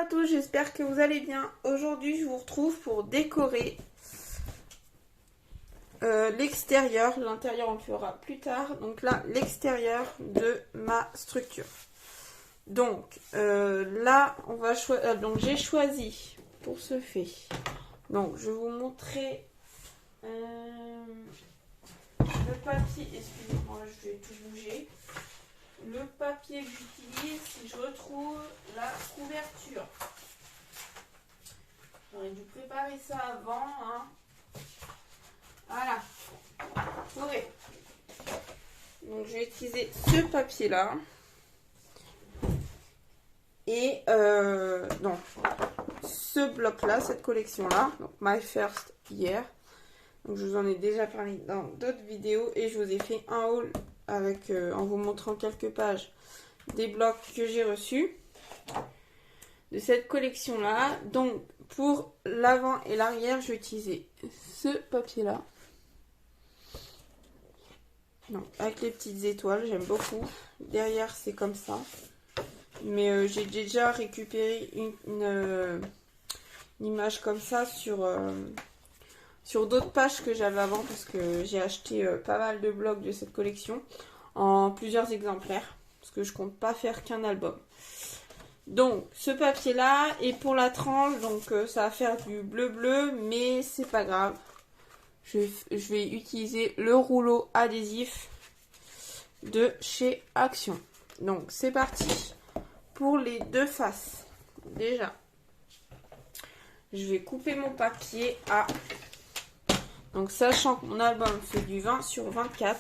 à tous, j'espère que vous allez bien. Aujourd'hui, je vous retrouve pour décorer l'extérieur. L'intérieur, on le fera plus tard. Donc là, l'extérieur de ma structure. Donc là, on va choisir. Donc j'ai choisi pour ce fait. Donc je vais vous montrer le papier. Excusez-moi, je vais tout bouger. Le papier que j'utilise, si je retrouve la couverture. J'aurais dû préparer ça avant. Hein. Voilà. Ok. Donc je vais utiliser ce papier-là. Et donc ce bloc-là, cette collection-là, donc My First Year. Donc je vous en ai déjà parlé dans d'autres vidéos et je vous ai fait un haul avec en vous montrant quelques pages des blocs que j'ai reçus de cette collection-là. Donc pour l'avant et l'arrière, je vais utiliser ce papier-là. Donc avec les petites étoiles, j'aime beaucoup. Derrière, c'est comme ça. Mais j'ai déjà récupéré une image comme ça sur d'autres pages que j'avais avant parce que j'ai acheté pas mal de blocs de cette collection en plusieurs exemplaires parce que je compte pas faire qu'un album. Donc ce papier là et pour la tranche, donc ça va faire du bleu mais c'est pas grave. Je vais utiliser le rouleau adhésif de chez Action. Donc c'est parti. Pour les deux faces, déjà, je vais couper mon papier à... Donc, sachant que mon album fait du 20 sur 24,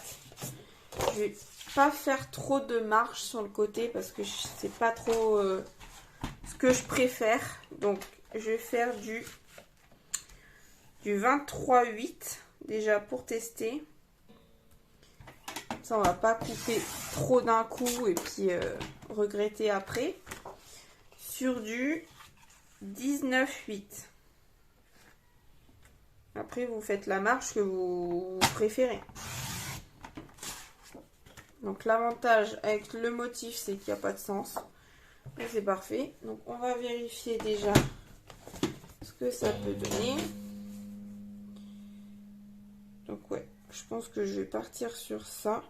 je vais pas faire trop de marge sur le côté parce que c'est pas trop ce que je préfère. Donc, je vais faire du 23,8 déjà pour tester. Ça, on va pas couper trop d'un coup et puis regretter après. Sur du 19,8. Après, vous faites la marge que vous préférez. Donc, l'avantage avec le motif, c'est qu'il n'y a pas de sens. Et c'est parfait. Donc, on va vérifier déjà ce que ça peut donner. Donc, ouais, je pense que je vais partir sur ça.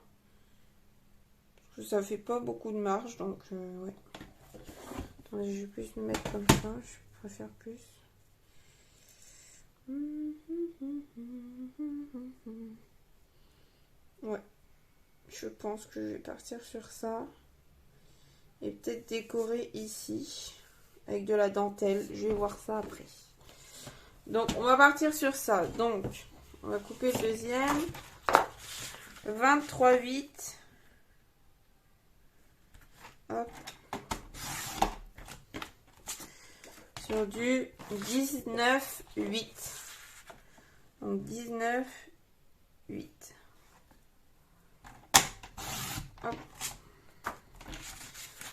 Ça fait pas beaucoup de marge, donc ouais. Attendez, je vais plus me mettre comme ça, je préfère plus. Ouais, je pense que je vais partir sur ça. Et peut-être décorer ici avec de la dentelle. Je vais voir ça après. Donc, on va partir sur ça. Donc, on va couper le deuxième. 23,8. Hop. Sur du 19,8. Donc 19,8. Hop.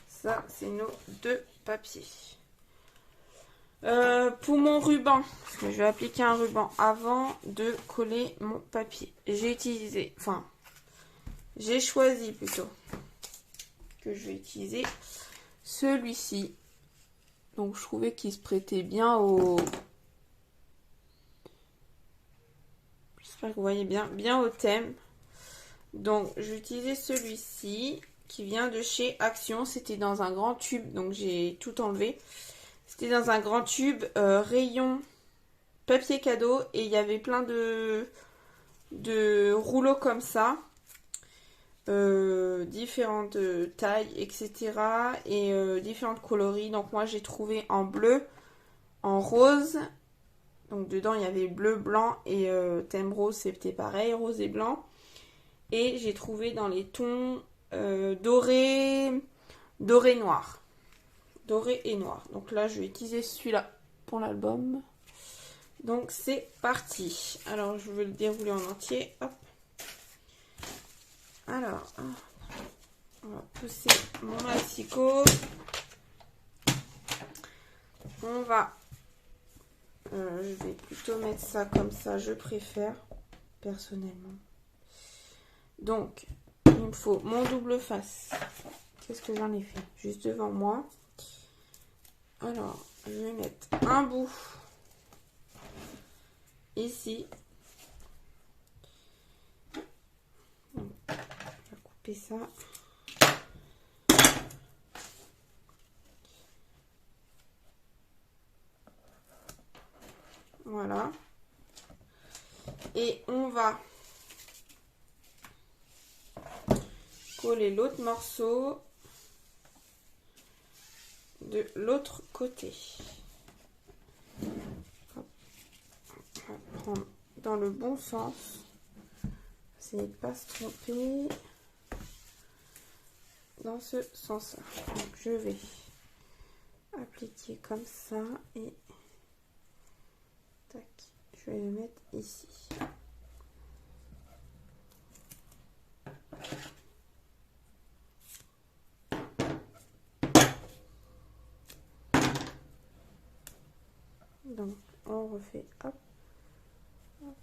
Ça, c'est nos deux papiers. Pour mon ruban, parce que je vais appliquer un ruban avant de coller mon papier. J'ai choisi plutôt que je vais utiliser celui-ci. Donc je trouvais qu'il se prêtait bien au... J'espère que vous voyez bien au thème. Donc je vais utiliser celui-ci qui vient de chez Action. C'était dans un grand tube, donc j'ai tout enlevé. C'était dans un grand tube rayon papier cadeau et il y avait plein de rouleaux comme ça. Différentes tailles, etc. et différentes coloris. Donc moi j'ai trouvé en bleu, en rose. Donc dedans il y avait bleu, blanc et thème rose, c'était pareil, rose et blanc. Et j'ai trouvé dans les tons doré noir. Doré et noir. Donc là je vais utiliser celui-là pour l'album. Donc c'est parti. Alors je vais le dérouler en entier. Hop. Alors, on va pousser mon massicot. On va... je vais plutôt mettre ça comme ça, je préfère, personnellement. Donc, il me faut mon double face. Qu'est-ce que j'en ai fait? Juste devant moi. Alors, je vais mettre un bout ici. Donc, on va couper ça. Voilà. Et on va coller l'autre morceau de l'autre côté. Hop. On va prendre dans le bon sens. Essayez de ne pas se tromper dans ce sens-là. Donc je vais appliquer comme ça et tac, je vais le mettre ici. Donc on refait, hop, hop.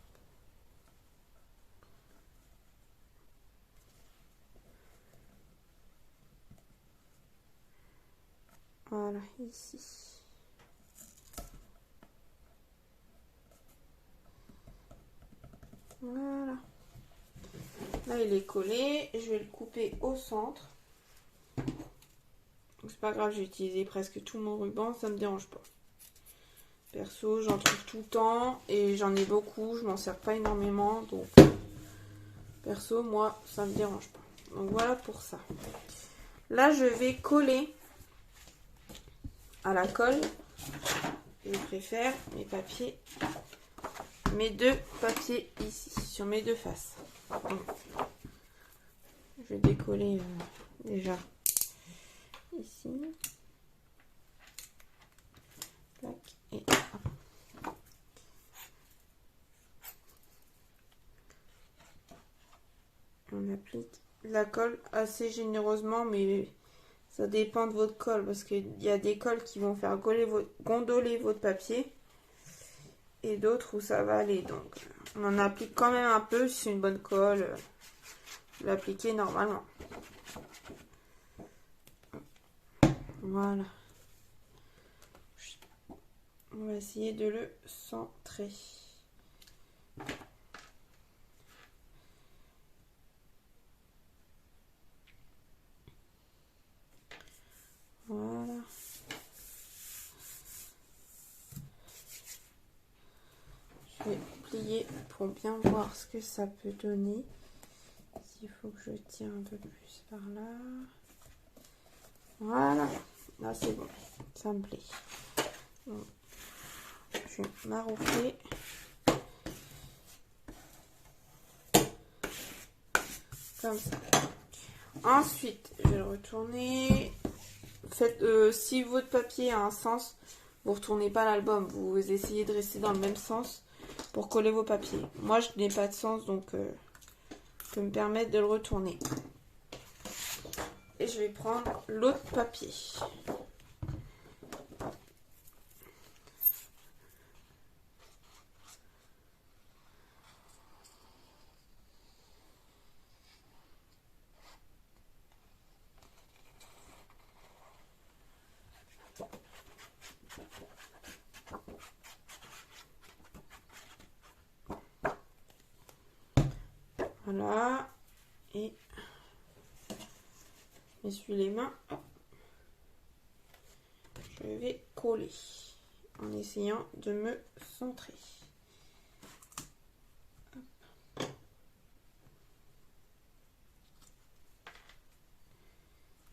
Voilà, ici. Voilà. Là, il est collé. Je vais le couper au centre. C'est pas grave, j'ai utilisé presque tout mon ruban, ça me dérange pas. Perso, j'en trouve tout le temps et j'en ai beaucoup, je m'en sers pas énormément, donc perso, moi, ça me dérange pas. Donc voilà pour ça. Là, je vais coller à la colle. Je préfère mes papiers, mes deux papiers ici, sur mes deux faces. Donc, je vais décoller déjà ici. Tac, et hop. On applique la colle assez généreusement, mais ça dépend de votre colle, parce qu'il y a des colles qui vont faire gondoler votre papier et d'autres où ça va aller. Donc on en applique quand même un peu. Si c'est une bonne colle, l'appliquer normalement. Voilà. On va essayer de le centrer. Voilà. Je vais plier pour bien voir ce que ça peut donner. Il faut que je tire un peu plus par là. Voilà. Là, c'est bon. Ça me plaît. Bon. Je vais maroufler. Comme ça. Ensuite, je vais le retourner. Faites, si votre papier a un sens, vous ne retournez pas l'album. Vous essayez de rester dans le même sens pour coller vos papiers. Moi, je n'ai pas de sens, donc je peux me permettre de le retourner. Et je vais prendre l'autre papier. Voilà. Et j'essuie les mains. Je vais coller en essayant de me centrer. Hop.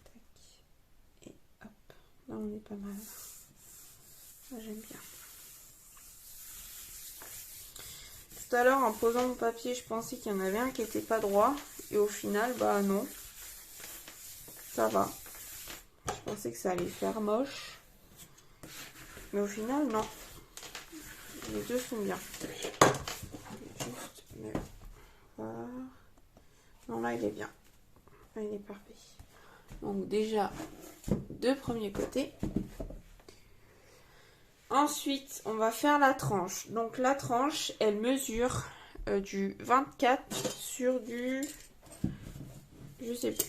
Tac. Et hop. Là, on est pas mal. Là, j'aime bien. Tout à l'heure, en posant mon papier, je pensais qu'il y en avait un qui n'était pas droit. Et au final, bah non. Ça va. Je pensais que ça allait faire moche. Mais au final, non. Les deux sont bien. Juste me voir. Non, là, il est bien. Là, il est parfait. Donc déjà, deux premiers côtés. Ensuite, on va faire la tranche. Donc la tranche, elle mesure du 24 sur du... Je sais plus.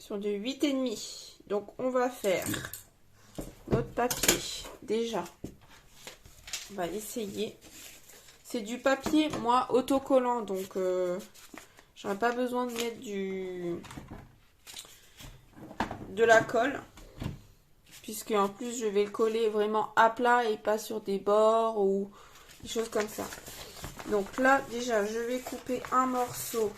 sur du 8,5. Donc on va faire notre papier. Déjà, on va essayer. C'est du papier, moi, autocollant. Donc j'aurais pas besoin de mettre de la colle. Puisque en plus je vais le coller vraiment à plat et pas sur des bords ou des choses comme ça. Donc là déjà je vais couper un morceau,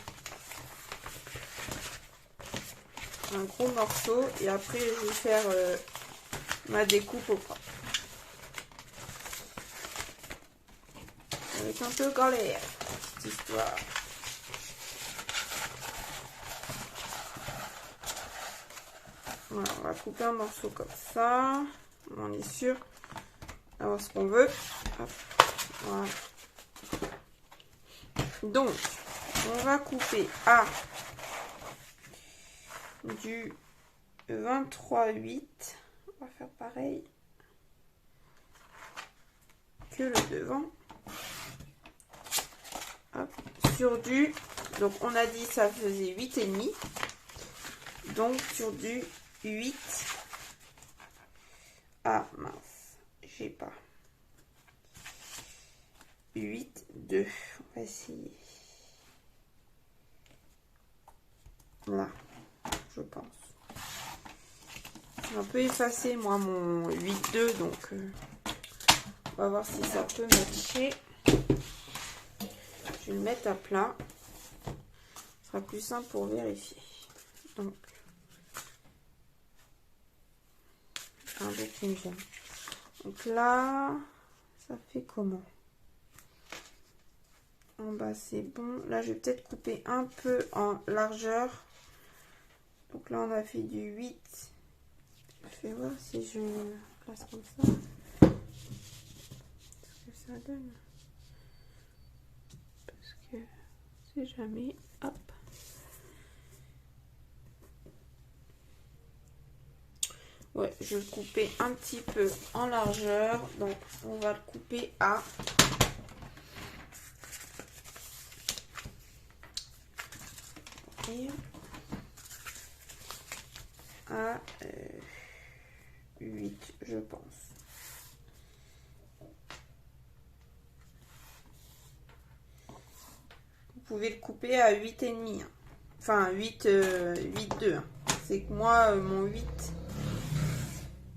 un gros morceau, et après je vais faire ma découpe au propre. Avec un peu galère cette histoire. Voilà, on va couper un morceau comme ça. On est sûr d'avoir ce qu'on veut. Hop, voilà. Donc, on va couper à du 23,8. On va faire pareil que le devant. Hop, sur du... Donc, on a dit ça faisait 8,5. Donc, sur du 8. Ah, mince. J'ai pas. 8, 2. On va essayer. Là, je pense. J'ai un peu effacé, moi, mon 8, 2. Donc, on va voir si ça peut matcher. Je vais le mettre à plat. Ce sera plus simple pour vérifier. Donc, un peu qui me gêne. Donc là, ça fait comment? En bas, c'est bon. Là, je vais peut-être couper un peu en largeur. Donc là, on a fait du 8. Je vais voir si je place comme ça. Ce que ça donne. Parce que c'est jamais... Hop. Ouais, je vais le couper un petit peu en largeur. Donc, on va le couper à... à 8, je pense. Vous pouvez le couper à 8,5. Hein. Enfin, 8,2. Hein. C'est que moi, mon 8...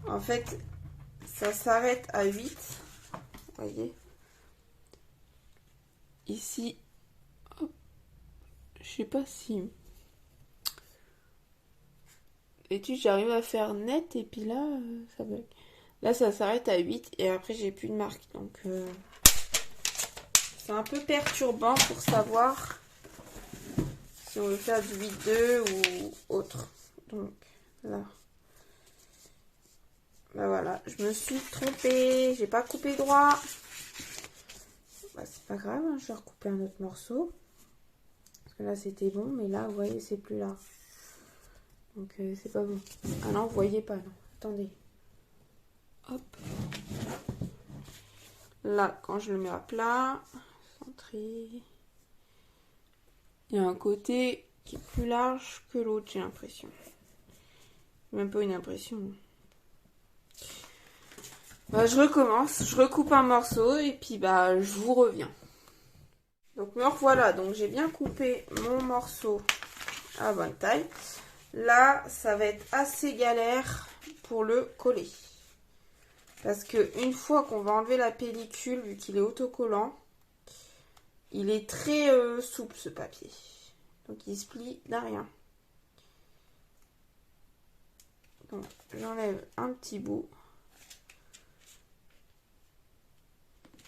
En fait, ça s'arrête à 8. Vous voyez. Ici, hop, je sais pas si... Et tu j'arrive à faire net et puis là, ça bug. Là, ça s'arrête à 8 et après, j'ai plus de marque. Donc, c'est un peu perturbant pour savoir si on veut faire du 8,2 ou autre. Donc, là. Bah voilà, je me suis trompée. J'ai pas coupé droit. Bah, c'est pas grave, hein, je vais recouper un autre morceau. Parce que là, c'était bon, mais là, vous voyez, c'est plus là. Donc, c'est pas bon. Ah non, vous voyez pas, non. Attendez. Hop. Là, quand je le mets à plat, centré. Il y a un côté qui est plus large que l'autre, j'ai l'impression. Même pas une impression. Bah, je recommence, je recoupe un morceau et puis bah je vous reviens. Donc me revoilà, donc j'ai bien coupé mon morceau à bonne taille. Là, ça va être assez galère pour le coller. Parce que une fois qu'on va enlever la pellicule, vu qu'il est autocollant, il est très souple ce papier. Donc il se plie d'un rien. Donc j'enlève un petit bout.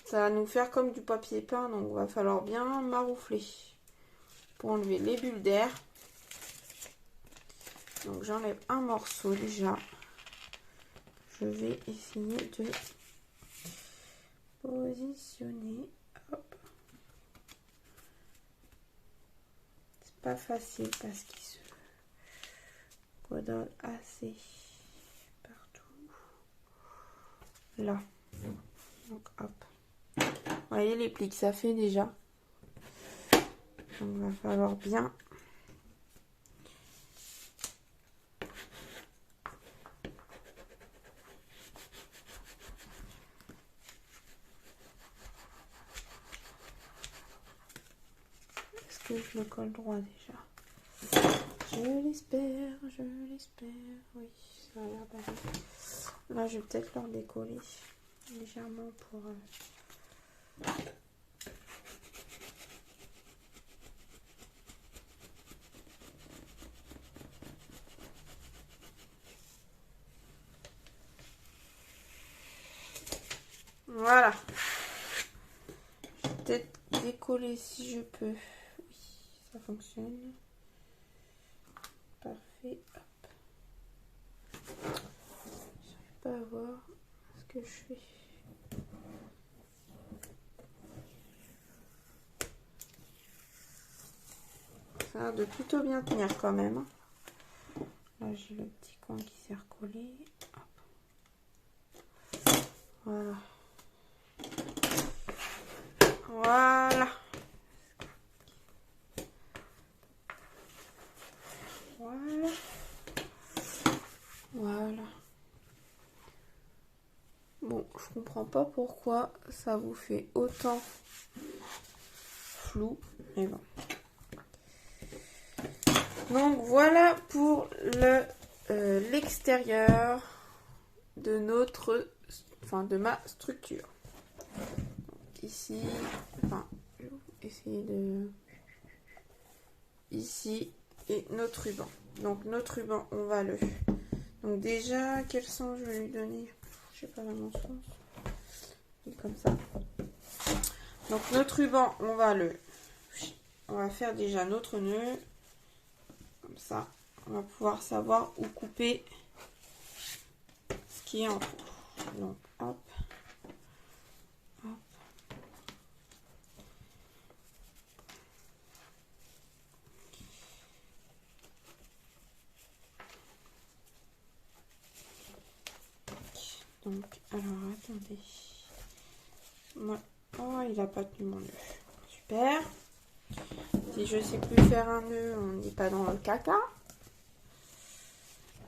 Ça va nous faire comme du papier peint, donc il va falloir bien maroufler pour enlever les bulles d'air. Donc j'enlève un morceau déjà. Je vais essayer de positionner. Hop. C'est pas facile parce qu'il se redonne assez partout. Là. Donc hop. Vous voyez les plis que ça fait déjà. Donc il va falloir bien que je le colle droit déjà. Je l'espère, oui, ça a l'air d'aller. Là, je vais peut-être leur décoller légèrement pour... Voilà. Je vais peut-être décoller si je peux. Oui, ça fonctionne. Parfait. Hop. J'arrive pas à voir ce que je fais. Ça a l'air de plutôt bien tenir quand même. Là, j'ai le petit coin qui s'est recollé. Hop. Voilà. Voilà. Voilà. Voilà. Bon, je comprends pas pourquoi ça vous fait autant flou. Mais bon. Donc voilà pour l'extérieur de de ma structure. Donc ici, je vais essayer de... Ici, et notre ruban. Donc notre ruban, on va le... Donc déjà, quel sens je vais lui donner? Je sais pas vraiment sens. Et comme ça. Donc notre ruban, on va faire déjà notre nœud. Comme ça, on va pouvoir savoir où couper ce qui est en dessous. Donc hop. Hop. Donc, alors attendez. Moi, oh, il n'a pas tenu mon nœud. Super. Si je sais plus faire un nœud, on n'est pas dans le caca.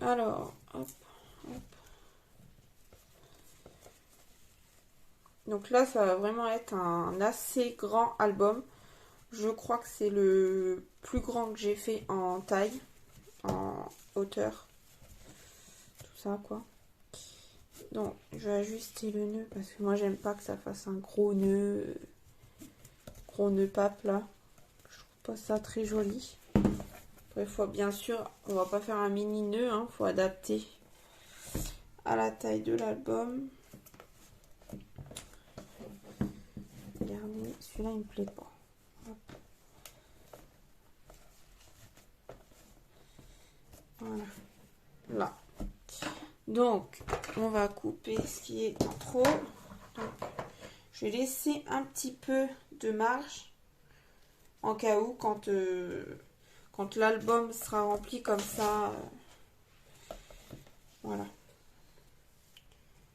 Alors, hop, hop. Donc là, ça va vraiment être un assez grand album. Je crois que c'est le plus grand que j'ai fait en taille, en hauteur. Tout ça, quoi. Donc, je vais ajuster le nœud parce que moi, j'aime pas que ça fasse un gros nœud pape, là. Je trouve pas ça très joli. Après, faut bien sûr, on va pas faire un mini nœud, hein, faut adapter à la taille de l'album. Regardez, celui-là, il me plaît pas. Hop. Voilà. Là. Donc, on va couper ce qui est en trop. Donc, je vais laisser un petit peu de marge en cas où quand l'album sera rempli comme ça. Voilà.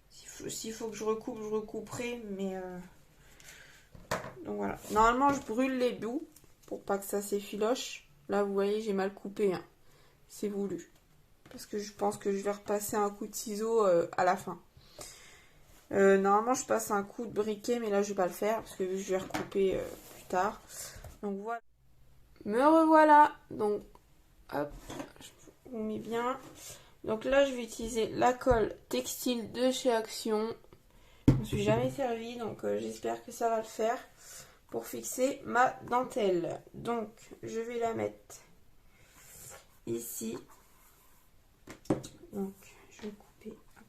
S'il faut que je recoupe, je recouperai. Mais donc voilà. Normalement, je brûle les bouts pour pas que ça s'effiloche. Là, vous voyez, j'ai mal coupé. Hein. C'est voulu. Parce que je pense que je vais repasser un coup de ciseau à la fin. Normalement, je passe un coup de briquet, mais là, je vais pas le faire parce que je vais recouper plus tard. Donc voilà. Me revoilà. Donc, hop, je vous mets bien. Donc là, je vais utiliser la colle textile de chez Action. Je ne me suis jamais servi, donc j'espère que ça va le faire pour fixer ma dentelle. Donc, je vais la mettre ici. Donc, je vais couper. Hop.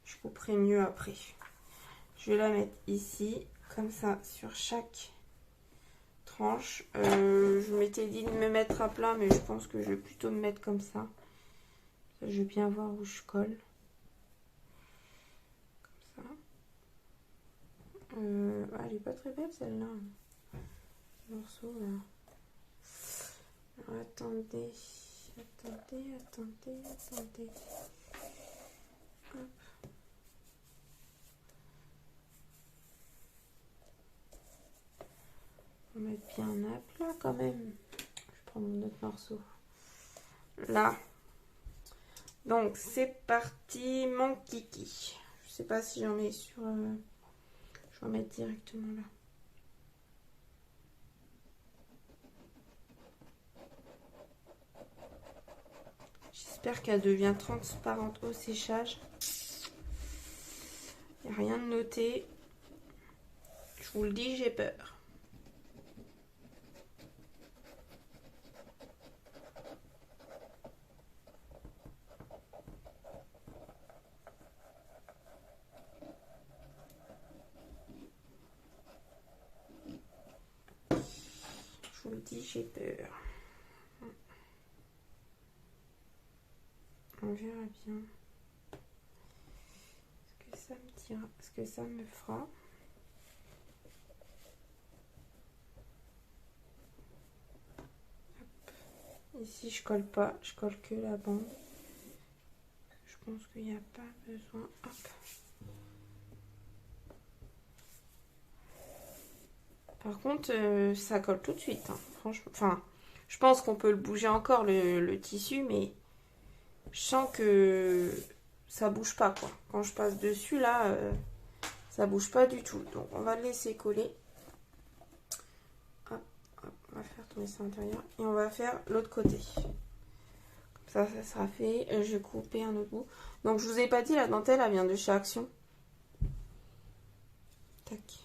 Je couperai mieux après. Je vais la mettre ici, comme ça, sur chaque tranche. Je m'étais dit de me mettre à plat, mais je pense que je vais plutôt me mettre comme ça. Je vais bien voir où je colle. Comme ça. Elle est pas très belle celle-là. Le morceau là. Alors, attendez. Hop. On va mettre bien à plat quand même. Je prends mon autre morceau. Là. Donc c'est parti mon kiki. Je sais pas si j'en mets sur... je vais en mettre directement là. J'espère qu'elle devient transparente au séchage. Il n'y a rien de noté. Je vous le dis, j'ai peur. Je vous le dis, j'ai peur. On verra bien ce que ça me dira, ce que ça me fera. Hop. Ici, je colle pas, je colle que la bande. Je pense qu'il n'y a pas besoin. Hop. Par contre, ça colle tout de suite. Hein. Franchement, enfin, je pense qu'on peut le bouger encore le tissu, mais je sens que ça bouge pas quoi. Quand je passe dessus là, ça bouge pas du tout. Donc on va le laisser coller. Hop, hop, on va faire tourner ça à l'intérieur et on va faire l'autre côté. Comme ça sera fait. Je vais couper un autre bout. Donc je vous ai pas dit, la dentelle elle vient de chez Action. Tac.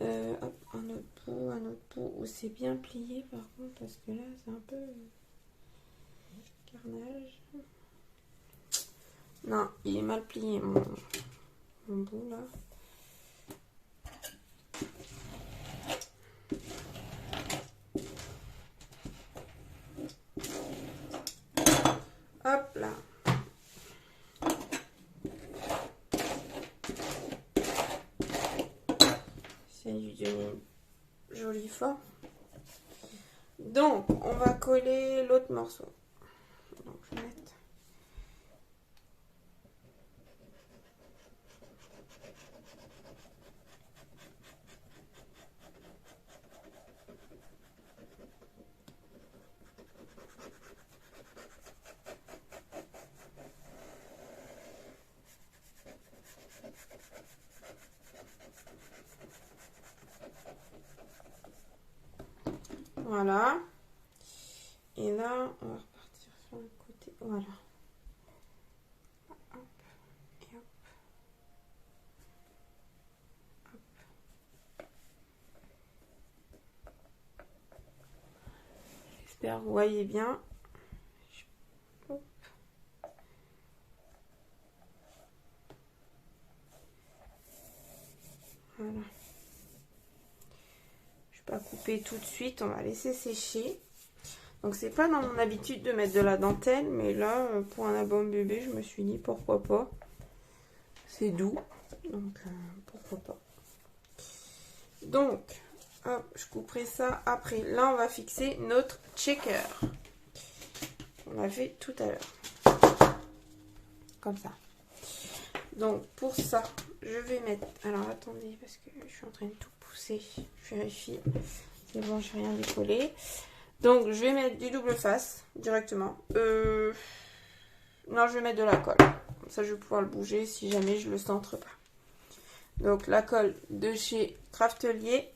Hop, un autre bout où c'est bien plié par contre parce que là c'est un peu carnage. Non, il est mal plié mon bout là. Hop là. C'est du joli forme. Donc, on va coller l'autre morceau. Donc, je vais mettre. Voilà. Et là, on va repartir sur le côté. Voilà. Hop. Et hop. Hop. J'espère que vous voyez bien. Hop. Voilà. Je vais pas couper tout de suite. On va laisser sécher. Donc c'est pas dans mon habitude de mettre de la dentelle, mais là pour un album bébé je me suis dit pourquoi pas. C'est doux, donc pourquoi pas. Donc hop, je couperai ça après. Là on va fixer notre checker. On l'a fait tout à l'heure. Comme ça. Donc pour ça, je vais mettre... Alors attendez parce que je suis en train de tout pousser. Je vérifie. C'est bon, j'ai rien décollé. Donc, je vais mettre du double face directement. Non, je vais mettre de la colle. Comme ça, je vais pouvoir le bouger si jamais je le centre pas. Donc, la colle de chez Craftelier.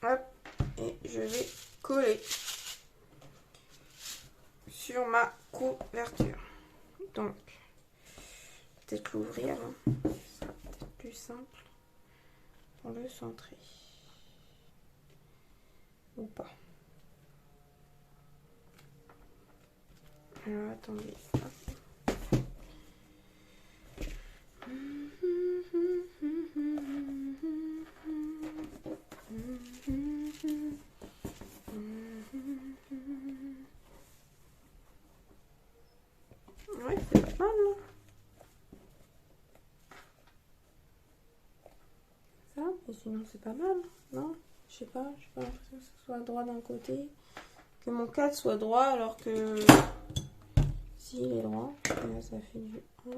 Hop. Et je vais coller sur ma couverture. Donc, peut-être l'ouvrir. Hein. Ça sera peut-être plus simple pour le centrer. Ou pas. Alors, attendez. Hop. Ouais, c'est pas mal, là. Ça, mais sinon c'est pas mal, non? Je sais pas l'impression que ce soit droit d'un côté, que mon cadre soit droit alors que si il est droit, là ça fait du 1, du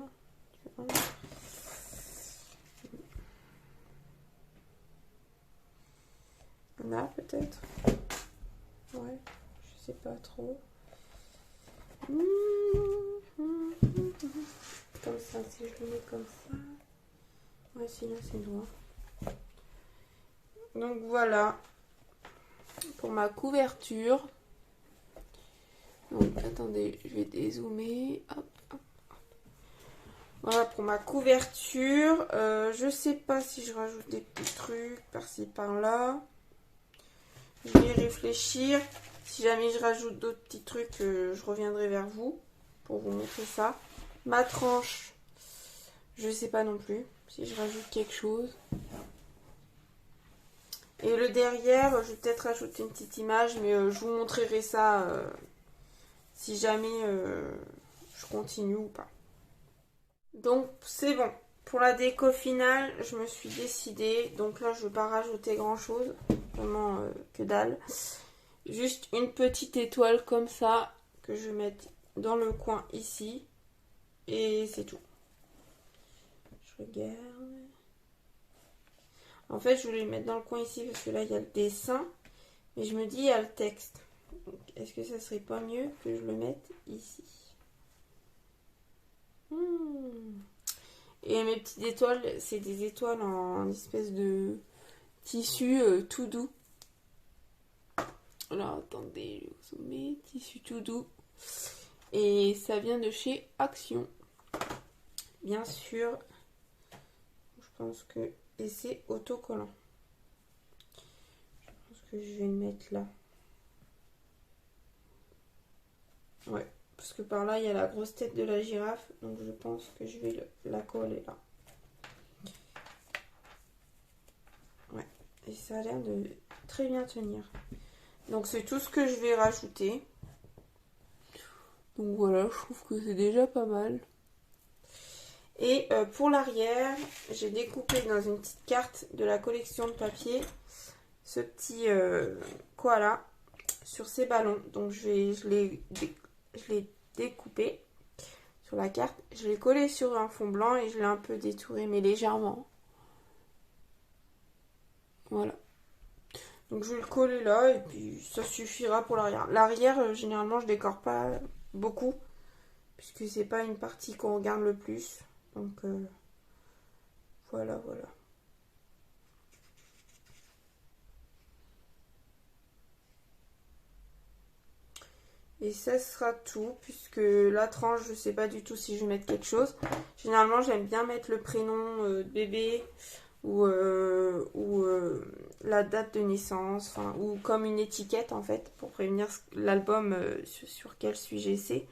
1. Là peut-être, ouais, je sais pas trop. Enfin, si je le mets comme ça. Ouais, si là c'est droit. Donc voilà pour ma couverture. Donc attendez, je vais dézoomer. Hop, hop. Voilà pour ma couverture. Je sais pas si je rajoute des petits trucs par-ci par-là. Je vais y réfléchir. Si jamais je rajoute d'autres petits trucs, je reviendrai vers vous pour vous montrer ça. Ma tranche, je sais pas non plus si je rajoute quelque chose. Et le derrière, je vais peut-être rajouter une petite image, mais je vous montrerai ça si jamais je continue ou pas. Donc c'est bon. Pour la déco finale, je me suis décidée. Donc là, je ne vais pas rajouter grand chose. Vraiment que dalle. Juste une petite étoile comme ça que je vais mettre dans le coin ici. Et c'est tout. Je regarde. En fait, je voulais le mettre dans le coin ici parce que là, il y a le dessin. Mais je me dis, il y a le texte. Est-ce que ça serait pas mieux que je le mette ici? Et mes petites étoiles, c'est des étoiles en espèce de tissu tout doux. Alors attendez, je vais vous zoomer. Tissu tout doux. Et ça vient de chez Action. Bien sûr. Je pense que... Et c'est autocollant. Je pense que je vais le mettre là. Ouais. Parce que par là, il y a la grosse tête de la girafe. Donc je pense que je vais la coller là. Ouais. Et ça a l'air de très bien tenir. Donc c'est tout ce que je vais rajouter. Donc voilà, je trouve que c'est déjà pas mal. Et pour l'arrière, j'ai découpé dans une petite carte de la collection de papier ce petit koala sur ces ballons. Donc je l'ai découpé sur la carte. Je l'ai collé sur un fond blanc et je l'ai un peu détouré, mais légèrement. Voilà. Donc je vais le coller là et puis ça suffira pour l'arrière. L'arrière, généralement, je décore pas beaucoup puisque c'est pas une partie qu'on regarde le plus. Donc voilà. Et ça sera tout, puisque la tranche, je sais pas du tout si je vais mettre quelque chose. Généralement, j'aime bien mettre le prénom de bébé ou la date de naissance, ou comme une étiquette en fait, pour prévenir l'album sur quel sujet c'est.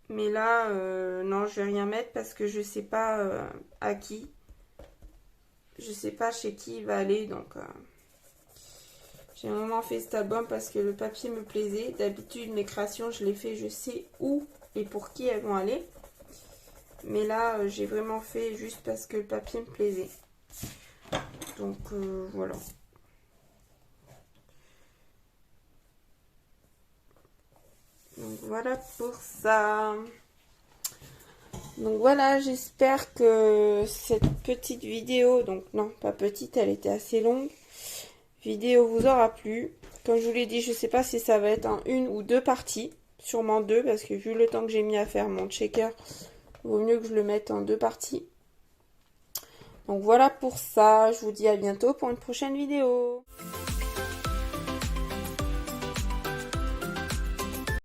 Mais là, non, je vais rien mettre parce que je sais pas à qui. Je sais pas chez qui il va aller, donc... J'ai vraiment fait cet album parce que le papier me plaisait. D'habitude, mes créations, je les fais, je sais où et pour qui elles vont aller. Mais là, j'ai vraiment fait juste parce que le papier me plaisait. Donc, voilà. Donc, voilà pour ça. Donc, voilà, j'espère que cette petite vidéo, donc non, pas petite, elle était assez longue, vidéo vous aura plu. Comme je vous l'ai dit, je sais pas si ça va être en une ou deux parties. Sûrement deux, parce que vu le temps que j'ai mis à faire mon checker, il vaut mieux que je le mette en deux parties. Donc voilà pour ça. Je vous dis à bientôt pour une prochaine vidéo.